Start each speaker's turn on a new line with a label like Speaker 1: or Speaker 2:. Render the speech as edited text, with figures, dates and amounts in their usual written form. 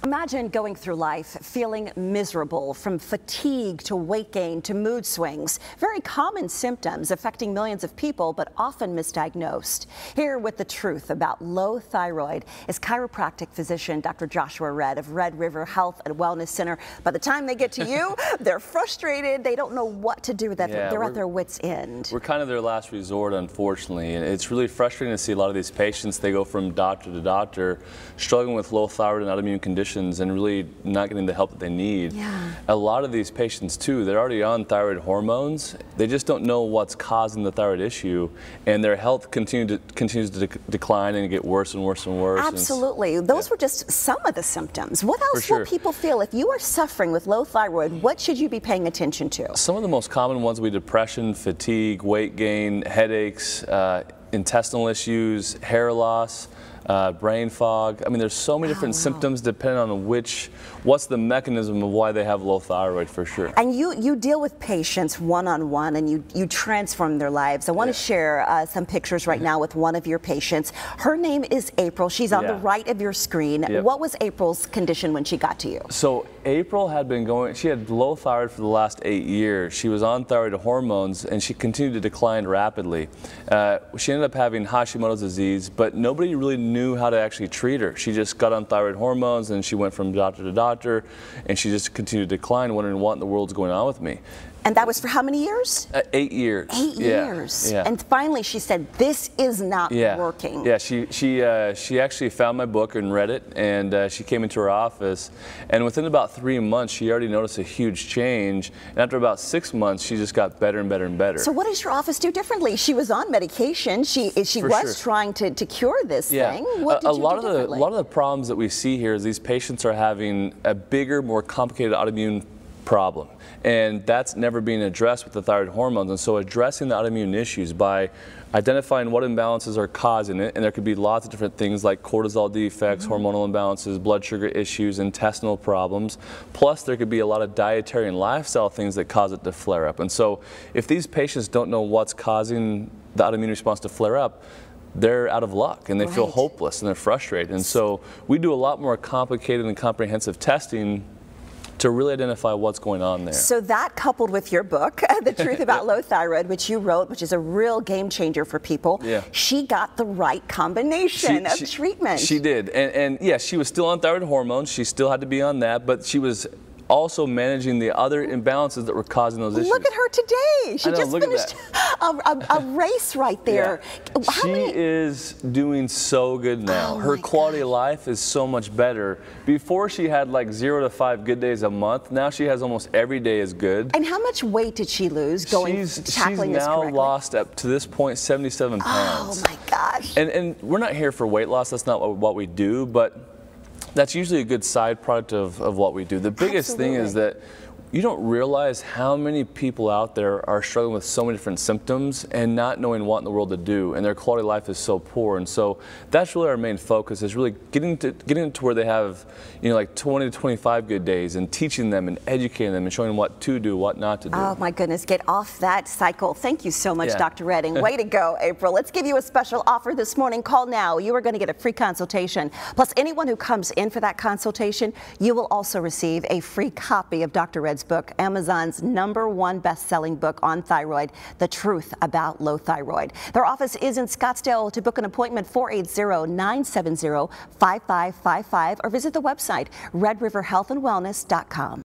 Speaker 1: Imagine going through life feeling miserable, from fatigue to weight gain to mood swings. Very common symptoms affecting millions of people, but often misdiagnosed. Here with the truth about low thyroid is chiropractic physician Dr. Joshua Red of RedRiver Health and Wellness Center. By the time they get to you, they're frustrated. They don't know what to do with that. They're at their wits' end.
Speaker 2: We're kind of their last resort, unfortunately. And it's really frustrating to see a lot of these patients. They go from doctor to doctor, struggling with low thyroid and autoimmune conditions and really not getting the help that they need. A lot of these patients too, they're already on thyroid hormones. They just don't know what's causing the thyroid issue, and their health continues to decline and get worse and worse and worse.
Speaker 1: Absolutely. Those were just some of the symptoms. What else will people feel? If you are suffering with low thyroid, what should you be paying attention to?
Speaker 2: Some of the most common ones would be depression, fatigue, weight gain, headaches, intestinal issues, hair loss, brain fog. I mean, there's so many different symptoms depending on what's the mechanism of why they have low thyroid, for sure.
Speaker 1: And you deal with patients one-on-one, and you transform their lives. I want to share some pictures right now with one of your patients. Her name is April. She's on the right of your screen. What was April's condition when she got to you?
Speaker 2: So April she had low thyroid for the last 8 years. She was on thyroid hormones, and she continued to decline rapidly. She ended up having Hashimoto's disease, but nobody really knew how to actually treat her. She just got on thyroid hormones, and she went from doctor to doctor, and she just continued to decline, wondering what in the world's going on with me.
Speaker 1: And that was for how many years?
Speaker 2: 8 years.
Speaker 1: 8 years. And finally she said, this is not working.
Speaker 2: Yeah, she actually found my book and read it, and she came into her office, and within about 3 months she already noticed a huge change, and after about 6 months she just got better and better and better.
Speaker 1: So what does your office do differently? She was on medication. She was trying to cure this thing. What did you do differently?
Speaker 2: A lot of the problems that we see here is these patients are having a bigger, more complicated autoimmune problem, and that's never being addressed with the thyroid hormones. And so addressing the autoimmune issues by identifying what imbalances are causing it, and there could be lots of different things like cortisol defects, hormonal imbalances, blood sugar issues, intestinal problems, plus there could be a lot of dietary and lifestyle things that cause it to flare up. And so if these patients don't know what's causing the autoimmune response to flare up, they're out of luck, and they feel hopeless, and they're frustrated. And so we do a lot more complicated and comprehensive testing to really identify what's going on there.
Speaker 1: So that, coupled with your book, The Truth About Low Thyroid, which you wrote, which is a real game changer for people, she got the right combination of treatment.
Speaker 2: She did. And yeah, she was still on thyroid hormones. She still had to be on that, but she was also managing the other imbalances that were causing those issues.
Speaker 1: Look at her today. She just finished a race right there.
Speaker 2: She is doing so good now. Her quality of life is so much better. Before she had like 0 to 5 good days a month. Now she has almost every day is good.
Speaker 1: And how much weight did she lose tackling this correctly?
Speaker 2: She's now lost, up to this point, 77 pounds.
Speaker 1: Oh my gosh.
Speaker 2: And we're not here for weight loss. That's not what we do, but that's usually a good side product of what we do. The biggest thing is that you don't realize how many people out there are struggling with so many different symptoms and not knowing what in the world to do, and their quality of life is so poor. And so that's really our main focus, is really getting to where they have, like 20 to 25 good days, and teaching them and educating them and showing them what to do, what not to do.
Speaker 1: Oh my goodness, get off that cycle. Thank you so much, Dr. Red, and way to go, April. Let's give you a special offer this morning. Call now. You are going to get a free consultation. Plus, anyone who comes in for that consultation, you will also receive a free copy of Dr. Red's book, Amazon's #1 best-selling book on thyroid, The Truth About Low Thyroid. Their office is in Scottsdale. To book an appointment, 480-970-5555, or visit the website, redriverhealthandwellness.com.